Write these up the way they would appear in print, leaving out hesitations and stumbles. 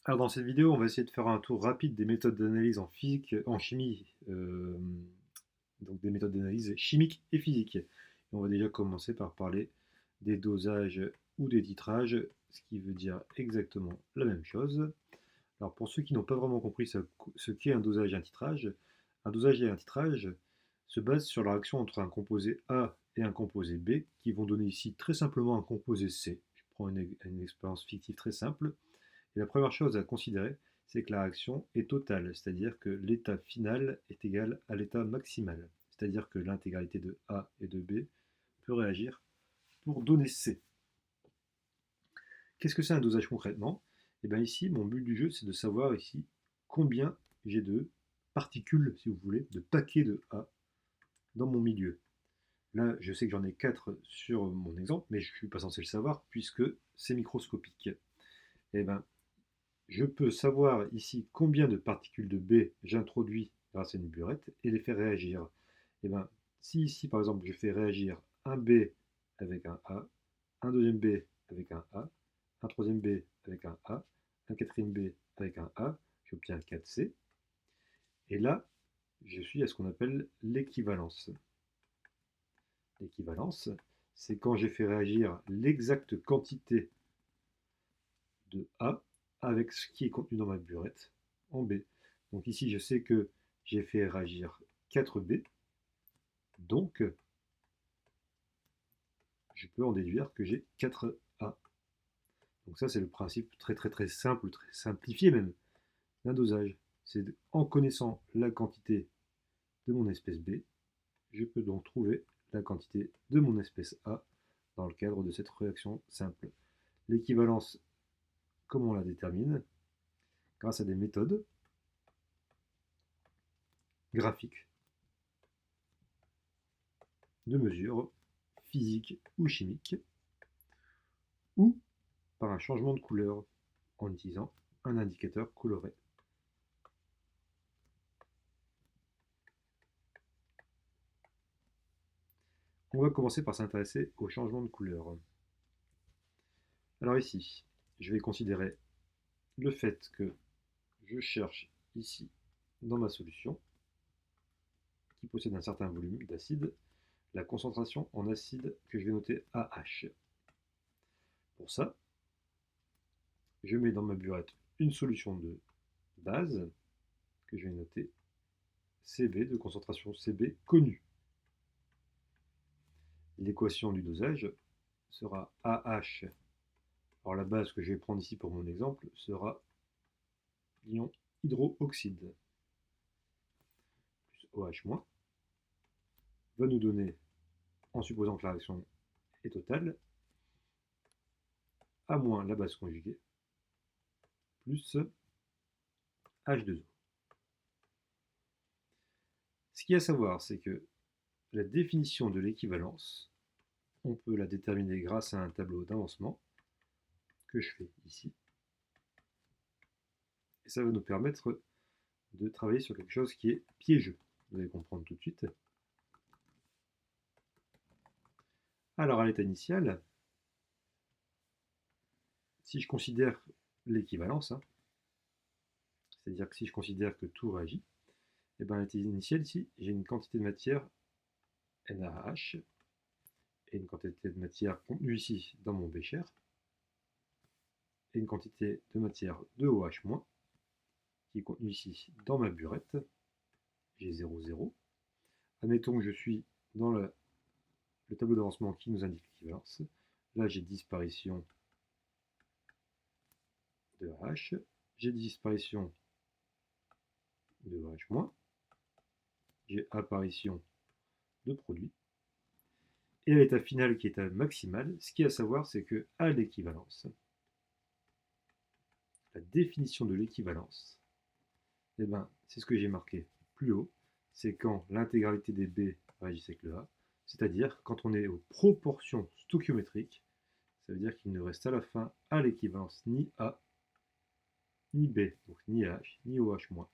Alors dans cette vidéo, on va essayer de faire un tour rapide des méthodes d'analyse en physique, en chimie, donc des méthodes d'analyse chimiques et physiques. Et on va déjà commencer par parler des dosages ou des titrages, ce qui veut dire exactement la même chose. Alors pour ceux qui n'ont pas vraiment compris ce qu'est un dosage et un dosage et un titrage se basent sur la réaction entre un composé A et un composé B, qui vont donner ici très simplement un composé C. Je prends une expérience fictive très simple. Et la première chose à considérer, c'est que la réaction est totale, c'est-à-dire que l'état final est égal à l'état maximal, c'est-à-dire que l'intégralité de A et de B peut réagir pour donner C. Qu'est-ce que c'est un dosage concrètement? Et bien ici, mon but du jeu, c'est de savoir ici combien j'ai de particules, si vous voulez, de paquets de A dans mon milieu. Là, je sais que j'en ai 4 sur mon exemple, mais je ne suis pas censé le savoir puisque c'est microscopique. Et bien, je peux savoir ici combien de particules de B j'introduis grâce à une burette et les faire réagir. Et bien, si ici par exemple je fais réagir un B avec un A, un deuxième B avec un troisième B avec un A, un quatrième B avec un A, j'obtiens 4C. Et là, je suis à ce qu'on appelle l'équivalence. L'équivalence, c'est quand j'ai fait réagir l'exacte quantité de A avec ce qui est contenu dans ma burette en B. Donc ici, je sais que j'ai fait réagir 4B, donc je peux en déduire que j'ai 4A. Donc ça, c'est le principe très très très simple, très simplifié même, d'un dosage. C'est en connaissant la quantité de mon espèce B, je peux donc trouver la quantité de mon espèce A dans le cadre de cette réaction simple. L'équivalence, comment on la détermine? Grâce à des méthodes graphiques de mesure physique ou chimique, ou par un changement de couleur en utilisant un indicateur coloré. On va commencer par s'intéresser au changement de couleur. Alors ici, je vais considérer le fait que je cherche ici dans ma solution, qui possède un certain volume d'acide, la concentration en acide que je vais noter AH. Pour ça, je mets dans ma burette une solution de base que je vais noter CB, de concentration CB connue. L'équation du dosage sera AH. Alors la base que je vais prendre ici pour mon exemple sera l'ion hydroxyde plus OH- va nous donner, en supposant que la réaction est totale, A- la base conjuguée plus H2O. Ce qu'il y a à savoir, c'est que la définition de l'équivalence, on peut la déterminer grâce à un tableau d'avancement que je fais ici. Et ça va nous permettre de travailler sur quelque chose qui est piégeux. Vous allez comprendre tout de suite. Alors à l'état initial, si je considère l'équivalence, c'est-à-dire que si je considère que tout réagit, et bien à l'état initial ici, j'ai une quantité de matière NaH et une quantité de matière contenue ici dans mon bécher et une quantité de matière de OH- qui est contenue ici dans ma burette. J'ai 0, 0. Admettons que je suis dans le tableau d'avancement qui nous indique l'équivalence. Là, j'ai disparition de H, j'ai disparition de OH-, j'ai apparition de produit. Et à l'état final qui est à maximal, ce qu'il y a à savoir, c'est que à l'équivalence, la définition de l'équivalence, eh ben, c'est ce que j'ai marqué plus haut, c'est quand l'intégralité des B réagissent avec le A, c'est-à-dire quand on est aux proportions stoichiométriques, ça veut dire qu'il ne reste à la fin à l'équivalence ni A, ni B, donc ni H, ni OH-.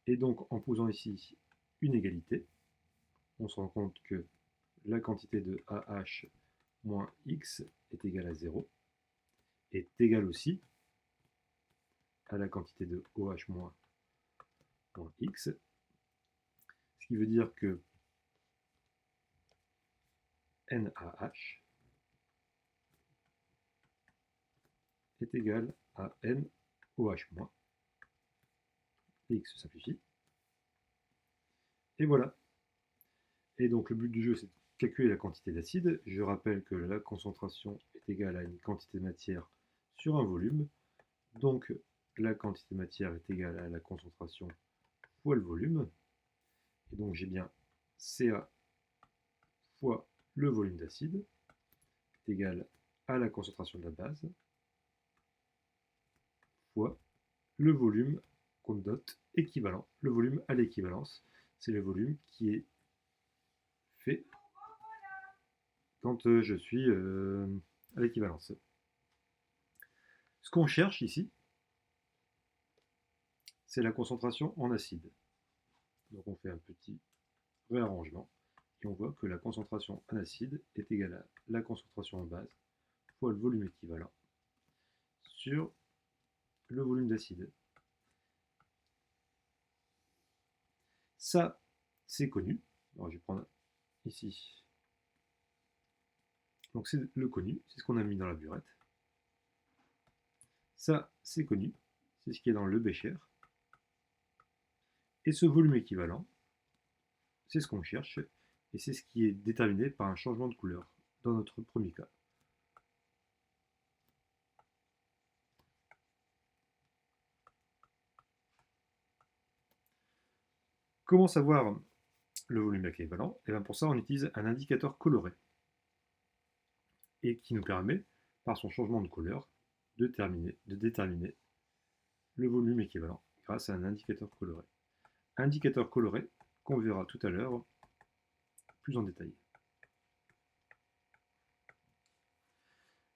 Et donc en posant ici une égalité, on se rend compte que la quantité de AH moins X est égale à 0, est égale aussi à la quantité de OH- moins X, ce qui veut dire que NaH est égal à NOH-, X se simplifie, et voilà. Et donc le but du jeu, c'est de calculer la quantité d'acide. Je rappelle que la concentration est égale à une quantité de matière sur un volume. Donc la quantité de matière est égale à la concentration fois le volume. Et donc j'ai bien Ca fois le volume d'acide est égal à la concentration de la base fois le volume qu'on note équivalent. Le volume à l'équivalence, c'est le volume qui est fait quand je suis à l'équivalence. Ce qu'on cherche ici, c'est la concentration en acide. Donc on fait un petit réarrangement et on voit que la concentration en acide est égale à la concentration en base fois le volume équivalent sur le volume d'acide. Ça, c'est connu. Alors je vais prendre ici. Donc c'est le connu, c'est ce qu'on a mis dans la burette. Ça, c'est connu, c'est ce qui est dans le bécher. Et ce volume équivalent, c'est ce qu'on cherche, et c'est ce qui est déterminé par un changement de couleur, dans notre premier cas. Comment savoir le volume équivalent? Et bien pour ça, on utilise un indicateur coloré, et qui nous permet, par son changement de couleur, de déterminer le volume équivalent grâce à un indicateur coloré. Indicateur coloré qu'on verra tout à l'heure plus en détail.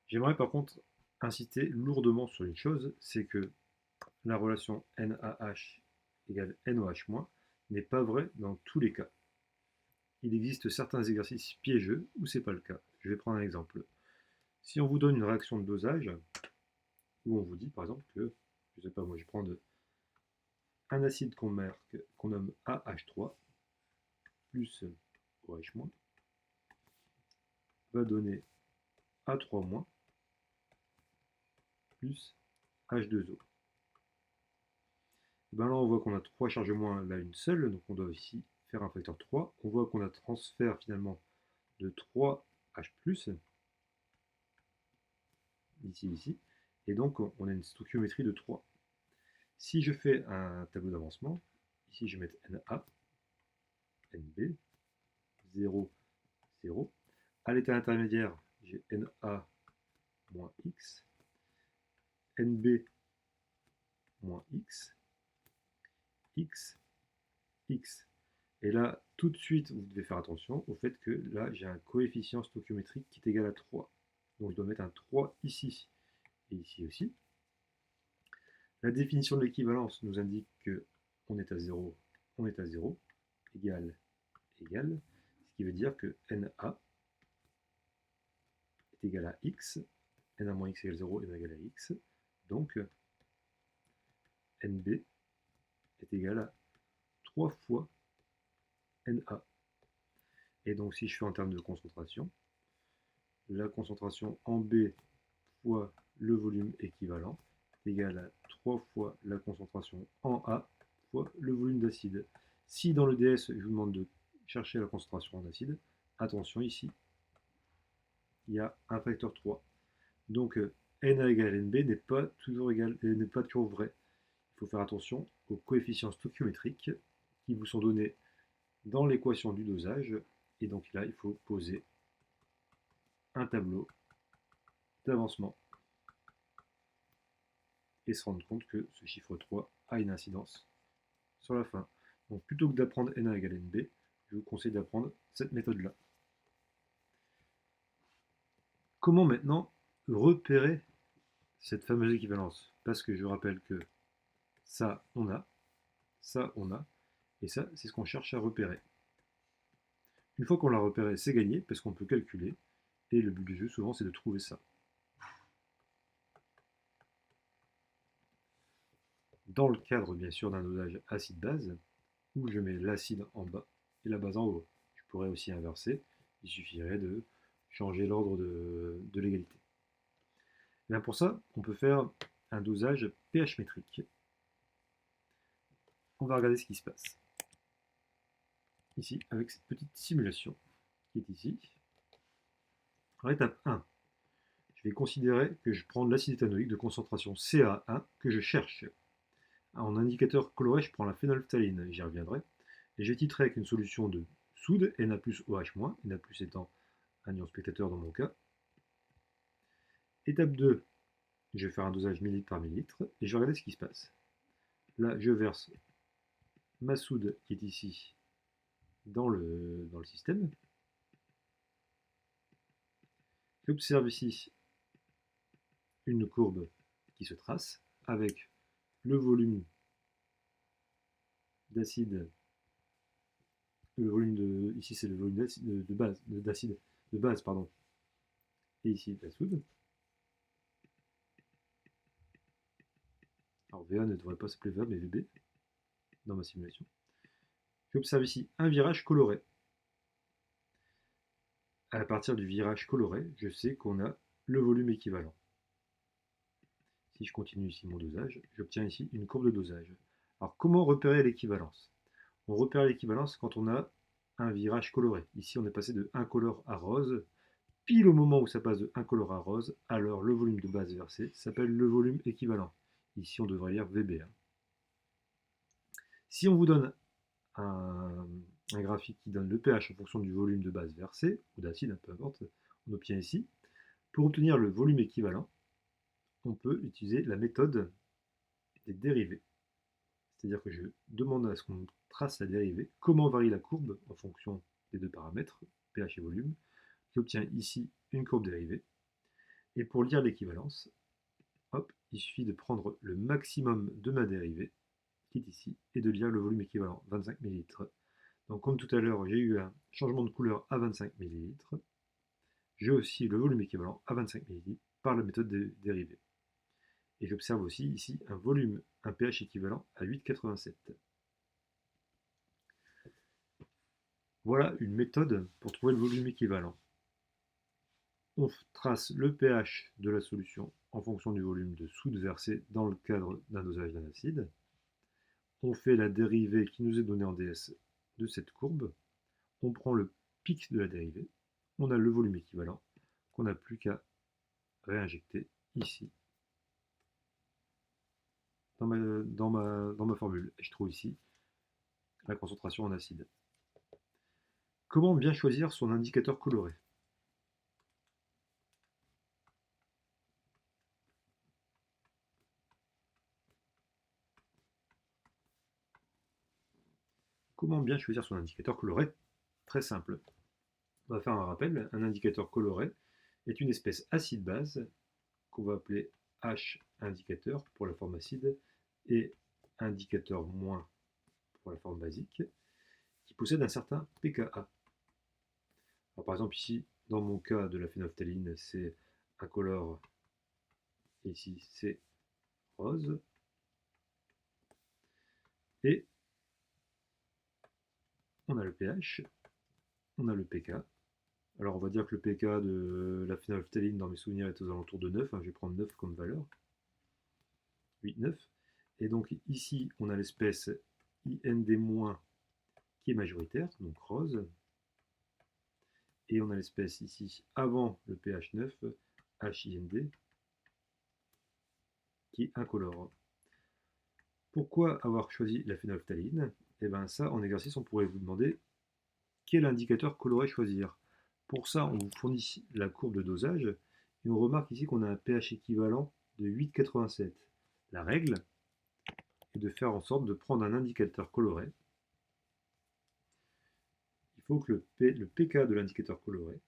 J'aimerais par contre insister lourdement sur une chose, c'est que la relation NaH égale NOH- n'est pas vraie dans tous les cas. Il existe certains exercices piégeux où ce n'est pas le cas. Je vais prendre un exemple. Si on vous donne une réaction de dosage, où on vous dit par exemple que, je sais pas moi, je prends un acide qu'on nomme AH3 plus OH- va donner A3- plus H2O. Et ben là, on voit qu'on a 3 charges moins, là une seule, donc on doit ici faire un facteur 3. On voit qu'on a transfert finalement de 3H+, ici, et donc on a une stoichiométrie de 3. Si je fais un tableau d'avancement, ici je vais mettre Na, Nb, 0, 0. À l'état intermédiaire, j'ai Na moins X, Nb moins X, X, X. Et là, tout de suite, vous devez faire attention au fait que là, j'ai un coefficient stoichiométrique qui est égal à 3. Donc je dois mettre un 3 ici et ici aussi. La définition de l'équivalence nous indique qu'on est à 0, on est à 0, égal, égal, ce qui veut dire que Na est égal à x, Na moins x égale 0, Na égale à x, donc Nb est égal à 3 fois Na. Et donc si je fais en termes de concentration, la concentration en B fois le volume équivalent est égal à 3 fois la concentration en A fois le volume d'acide. Si dans le DS, je vous demande de chercher la concentration en acide, attention ici, il y a un facteur 3. Donc Na égale Nb n'est pas toujours vrai. Il faut faire attention aux coefficients stoichiométriques qui vous sont donnés dans l'équation du dosage. Et donc là, il faut poser un tableau d'avancement et se rendre compte que ce chiffre 3 a une incidence sur la fin. Donc plutôt que d'apprendre Na égale Nb, je vous conseille d'apprendre cette méthode-là. Comment maintenant repérer cette fameuse équivalence? Parce que je rappelle que ça on a, et ça c'est ce qu'on cherche à repérer. Une fois qu'on l'a repéré, c'est gagné, parce qu'on peut calculer, et le but du jeu souvent c'est de trouver ça. dans le cadre bien sûr d'un dosage acide-base, où je mets l'acide en bas et la base en haut. Je pourrais aussi inverser, il suffirait de changer l'ordre de l'égalité. Bien pour ça, on peut faire un dosage pH métrique. On va regarder ce qui se passe. Ici, avec cette petite simulation qui est ici. En étape 1, je vais considérer que je prends de l'acide éthanoïque de concentration CA1 que je cherche. En indicateur coloré, je prends la phénolphtaline, j'y reviendrai. Et je vais titrer avec une solution de soude, Na plus OH-, Na plus étant un ion spectateur dans mon cas. Étape 2, je vais faire un dosage millilitre par millilitre et je vais regarder ce qui se passe. Là, je verse ma soude qui est ici dans le système. J'observe ici une courbe qui se trace avec le volume d'acide, le volume de, ici c'est le volume de base, d'acide de base, pardon, et ici la soude. Alors VA ne devrait pas s'appeler VA mais VB dans ma simulation. J'observe ici un virage coloré. À partir du virage coloré, je sais qu'on a le volume équivalent. Si je continue ici mon dosage, j'obtiens ici une courbe de dosage. Alors comment repérer l'équivalence? On repère l'équivalence quand on a un virage coloré. Ici on est passé de incolore à rose. Pile au moment où ça passe de incolore à rose, alors le volume de base versé s'appelle le volume équivalent. Ici on devrait lire VB. Si on vous donne un graphique qui donne le pH en fonction du volume de base versé, ou d'acide, peu importe, on obtient ici. Pour obtenir le volume équivalent, on peut utiliser la méthode des dérivés. C'est-à-dire que je demande à ce qu'on trace la dérivée, comment varie la courbe en fonction des deux paramètres, pH et volume. J'obtiens ici une courbe dérivée. Et pour lire l'équivalence, hop, il suffit de prendre le maximum de ma dérivée, qui est ici, et de lire le volume équivalent, 25 ml. Donc comme tout à l'heure, j'ai eu un changement de couleur à 25 ml. J'ai aussi le volume équivalent à 25 ml par la méthode des dérivés. Et j'observe aussi ici un volume, un pH équivalent à 8,87. Voilà une méthode pour trouver le volume équivalent. On trace le pH de la solution en fonction du volume de soude versé dans le cadre d'un dosage d'un acide. On fait la dérivée qui nous est donnée en DS de cette courbe. On prend le pic de la dérivée. On a le volume équivalent qu'on n'a plus qu'à réinjecter ici dans ma formule. Et je trouve ici la concentration en acide. Comment bien choisir son indicateur coloré? Comment bien choisir son indicateur coloré? Très simple. On va faire un rappel. Un indicateur coloré est une espèce acide-base qu'on va appeler H indicateur pour la forme acide et indicateur moins pour la forme basique, qui possède un certain pKa. Alors, par exemple ici, dans mon cas de la phénolphtaline, c'est incolore, et ici c'est rose. Et on a le pH, on a le pK. Alors on va dire que le pK de la phénolphtaline dans mes souvenirs est aux alentours de 9, je vais prendre 9 comme valeur. 8, 9. Et donc ici on a l'espèce IND- qui est majoritaire, donc rose. Et on a l'espèce ici avant le pH 9, HIND, qui est incolore. Pourquoi avoir choisi la phénolphtaline? Et bien ça, en exercice, on pourrait vous demander quel indicateur coloré choisir. Pour ça, on vous fournit la courbe de dosage et on remarque ici qu'on a un pH équivalent de 8,87. La règle est de faire en sorte de prendre un indicateur coloré. Il faut que le pK de l'indicateur coloré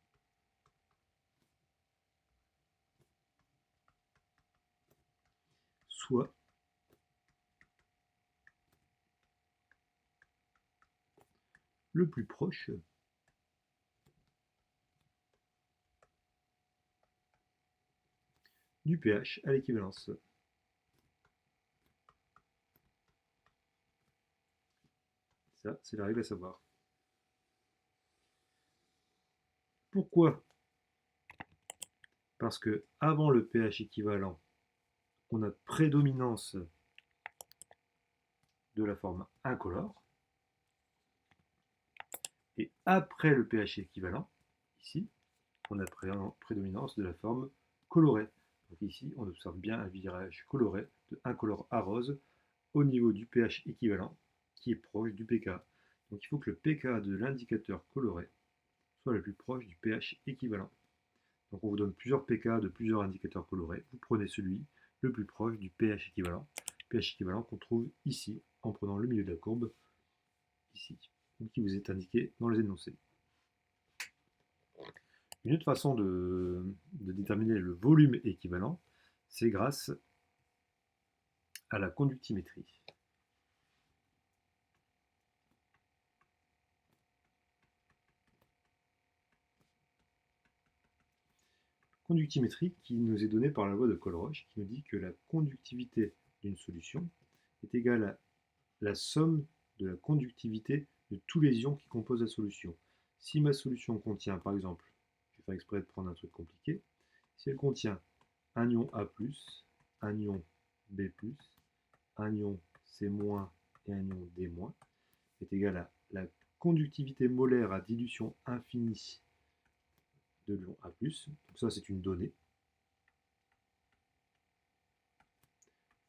soit le plus proche du pH à l'équivalence. Ça, c'est la règle à savoir. Pourquoi? Parce que avant le pH équivalent, on a prédominance de la forme incolore. Et après le pH équivalent, ici, on a prédominance de la forme colorée. Donc ici, on observe bien un virage coloré de incolore à rose au niveau du pH équivalent qui est proche du pK. Donc il faut que le pK de l'indicateur coloré soit le plus proche du pH équivalent. Donc on vous donne plusieurs pK de plusieurs indicateurs colorés. Vous prenez celui le plus proche du pH équivalent. pH équivalent qu'on trouve ici en prenant le milieu de la courbe, ici, qui vous est indiqué dans les énoncés. Une autre façon de déterminer le volume équivalent, c'est grâce à la conductimétrie. Conductimétrie qui nous est donnée par la loi de Colroche, qui nous dit que la conductivité d'une solution est égale à la somme de la conductivité de tous les ions qui composent la solution. Si ma solution contient, par exemple, je vais faire exprès de prendre un truc compliqué, si elle contient un ion A+, un ion B+, un ion C- et un ion D-, est égal à la conductivité molaire à dilution infinie de l'ion A+, donc ça c'est une donnée,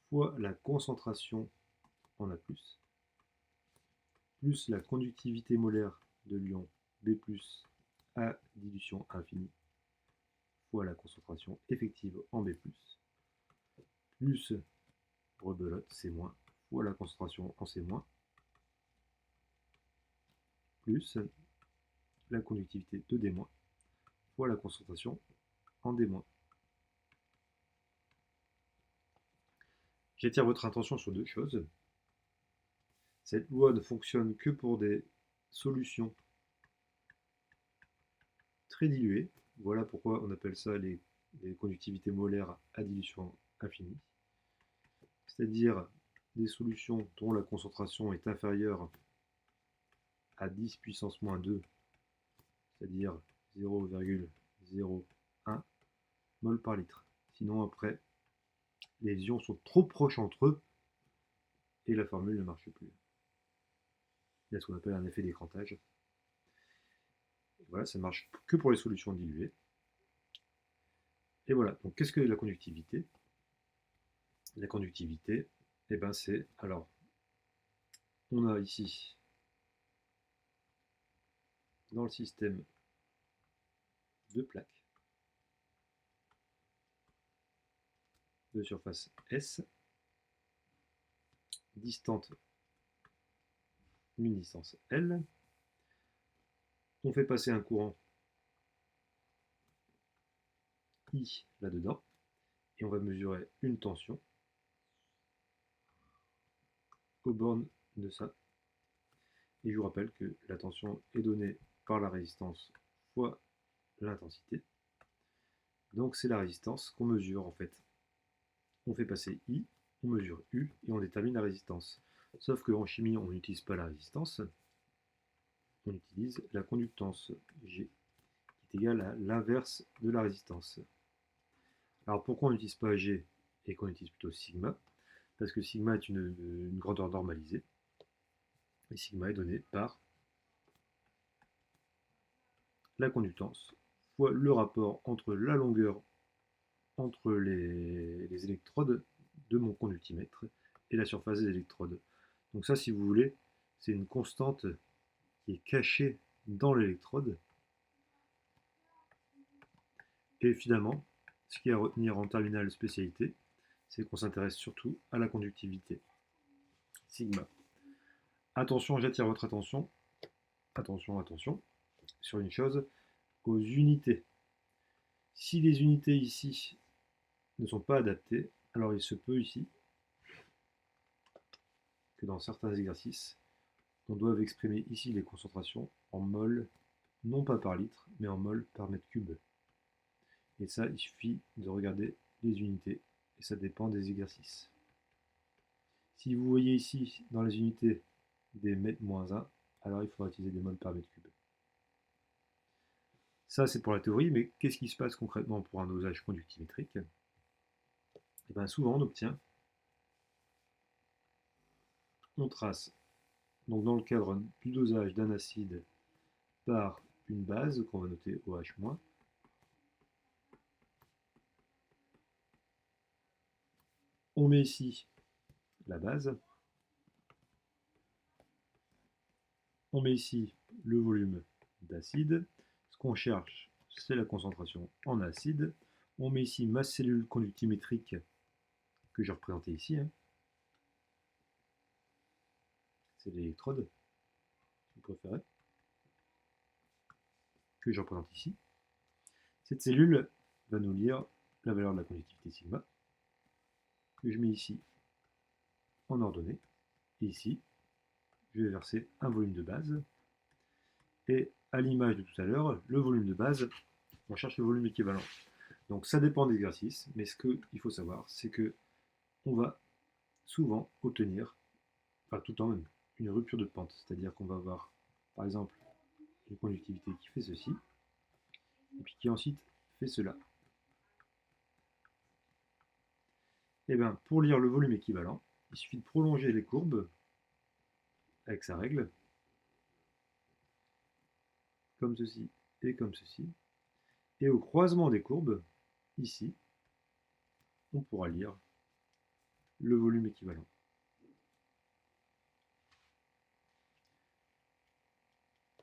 fois la concentration en A+, plus la conductivité molaire de l'ion B+, à dilution infinie, fois la concentration effective en B+, plus rebelote C-, fois la concentration en C-, plus la conductivité de D-, fois la concentration en D-. J'attire votre attention sur deux choses. Cette loi ne fonctionne que pour des solutions très diluées. Voilà pourquoi on appelle ça les conductivités molaires à dilution infinie. C'est-à-dire des solutions dont la concentration est inférieure à 10 puissance moins 2, c'est-à-dire 0,01 mol par litre. Sinon, après, les ions sont trop proches entre eux et la formule ne marche plus. Il y a ce qu'on appelle un effet d'écrantage. Voilà, ça ne marche que pour les solutions diluées. Et voilà, donc qu'est-ce que la conductivité? La conductivité, eh ben c'est, alors, on a ici, dans le système, deux plaques de surface S, distante d'une distance L. On fait passer un courant I là-dedans, et on va mesurer une tension aux bornes de ça. Et je vous rappelle que la tension est donnée par la résistance fois l'intensité. Donc c'est la résistance qu'on mesure en fait. On fait passer I, on mesure U et on détermine la résistance. Sauf qu'en chimie, on n'utilise pas la résistance, on utilise la conductance G, qui est égale à l'inverse de la résistance. Alors pourquoi on n'utilise pas G et qu'on utilise plutôt sigma? Parce que sigma est une grandeur normalisée. Et sigma est donné par la conductance fois le rapport entre la longueur entre les électrodes de mon conductimètre et la surface des électrodes. Donc ça, si vous voulez, c'est une constante qui est cachée dans l'électrode. Et finalement, ce qu'il y a à retenir en terminale spécialité, c'est qu'on s'intéresse surtout à la conductivité. Sigma. Attention, j'attire votre attention, sur une chose, aux unités. Si les unités ici ne sont pas adaptées, alors il se peut ici que dans certains exercices, on doit exprimer ici les concentrations en mol, non pas par litre, mais en mol par mètre cube. Et ça, il suffit de regarder les unités, et ça dépend des exercices. Si vous voyez ici, dans les unités, des mètres-1, alors il faudra utiliser des moles par mètre cube. Ça, c'est pour la théorie, mais qu'est-ce qui se passe concrètement pour un dosage conductimétrique? Et bien souvent, on trace, donc dans le cadre du dosage d'un acide par une base, qu'on va noter OH-, on met ici la base, on met ici le volume d'acide, ce qu'on cherche, c'est la concentration en acide, on met ici ma cellule conductimétrique que j'ai représentée ici, c'est l'électrode, si vous préférez, que je représente ici. Cette cellule va nous lire la valeur de la conductivité sigma, que je mets ici en ordonnée, et ici, je vais verser un volume de base, et à l'image de tout à l'heure, le volume de base, on cherche le volume équivalent. Donc ça dépend des exercices, mais ce qu'il faut savoir, c'est que on va souvent obtenir, enfin tout le temps même, une rupture de pente. C'est-à-dire qu'on va avoir, par exemple, une conductivité qui fait ceci, et puis qui ensuite fait cela. Et bien, pour lire le volume équivalent, il suffit de prolonger les courbes avec sa règle, comme ceci et comme ceci. Et au croisement des courbes, ici, on pourra lire le volume équivalent.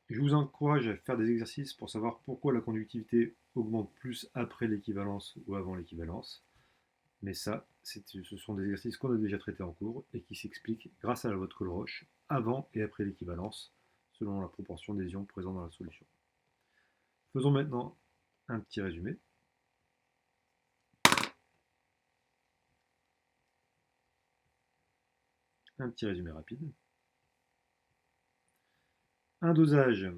Je vous encourage à faire des exercices pour savoir pourquoi la conductivité augmente plus après l'équivalence ou avant l'équivalence. Mais ça, ce sont des exercices qu'on a déjà traités en cours et qui s'expliquent grâce à la loi de Colroche avant et après l'équivalence, selon la proportion des ions présents dans la solution. Faisons maintenant un petit résumé. Un petit résumé rapide. Un dosage,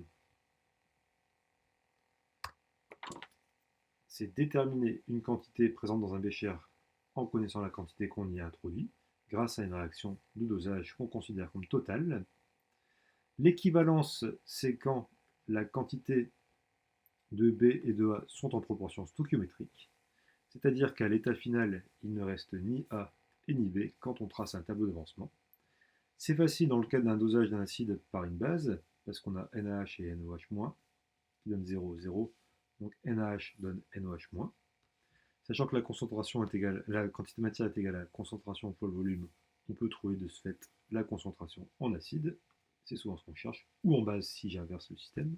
c'est déterminer une quantité présente dans un bécher en connaissant la quantité qu'on y a introduit, grâce à une réaction de dosage qu'on considère comme totale. L'équivalence, c'est quand la quantité de B et de A sont en proportion stoichiométrique, c'est-à-dire qu'à l'état final, il ne reste ni A et ni B quand on trace un tableau d'avancement. C'est facile dans le cas d'un dosage d'un acide par une base, parce qu'on a NaH et NOH-, qui donnent 0, 0, donc NaH donne NOH-. Sachant que la concentration est égale, la quantité de matière est égale à la concentration fois le volume, on peut trouver de ce fait la concentration en acide, c'est souvent ce qu'on cherche, ou en base si j'inverse le système.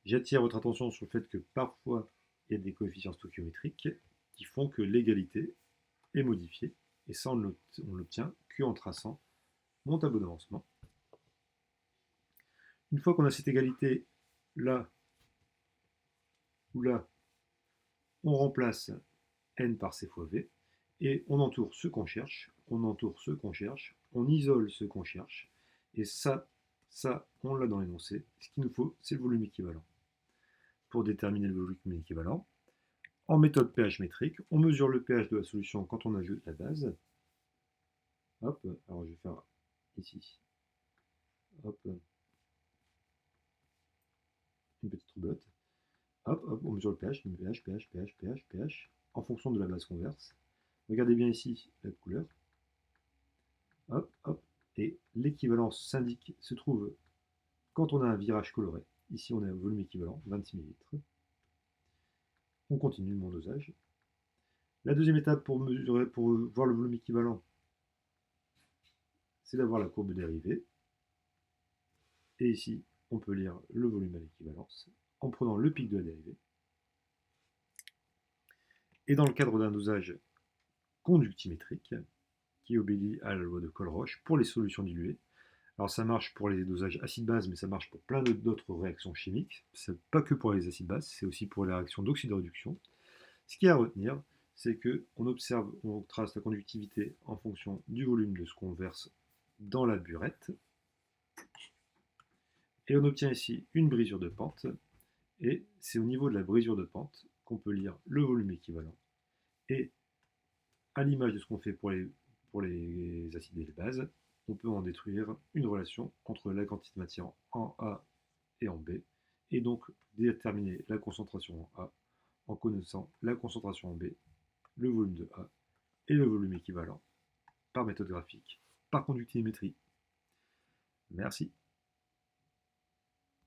J'attire votre attention sur le fait que parfois il y a des coefficients stoichiométriques qui font que l'égalité est modifiée, et ça on l'obtient qu'en traçant mon tableau d'avancement. Une fois qu'on a cette égalité là ou là, on remplace n par c fois v, et on entoure ce qu'on cherche, on entoure ce qu'on cherche, on isole ce qu'on cherche, et ça, on l'a dans l'énoncé. Ce qu'il nous faut, c'est le volume équivalent. Pour déterminer le volume équivalent, en méthode pH métrique, on mesure le pH de la solution quand on ajoute la base. Hop, alors je vais faire ici, hop, une petite roulotte. Hop, hop, on mesure le pH, pH, pH, pH, pH, pH, en fonction de la base qu'on verse. Regardez bien ici la couleur. Hop, hop, et l'équivalence s'indique, se trouve quand on a un virage coloré. Ici, on a un volume équivalent, 26 ml. On continue mon dosage. La deuxième étape pour voir le volume équivalent, c'est d'avoir la courbe dérivée. Et ici, on peut lire le volume à l'équivalence en prenant le pic de la dérivée. Et dans le cadre d'un dosage conductimétrique, qui obéit à la loi de Colroche pour les solutions diluées, alors ça marche pour les dosages acide-base, mais ça marche pour plein d'autres réactions chimiques. C'est pas que pour les acides-bases, c'est aussi pour les réactions d'oxydoréduction. Ce qu'il y a à retenir, c'est qu'on observe, on trace la conductivité en fonction du volume de ce qu'on verse dans la burette. Et on obtient ici une brisure de pente. Et c'est au niveau de la brisure de pente qu'on peut lire le volume équivalent. Et à l'image de ce qu'on fait pour les acides et les bases, on peut en détruire une relation entre la quantité de matière en A et en B, et donc déterminer la concentration en A en connaissant la concentration en B, le volume de A et le volume équivalent par méthode graphique, par conductimétrie. Merci.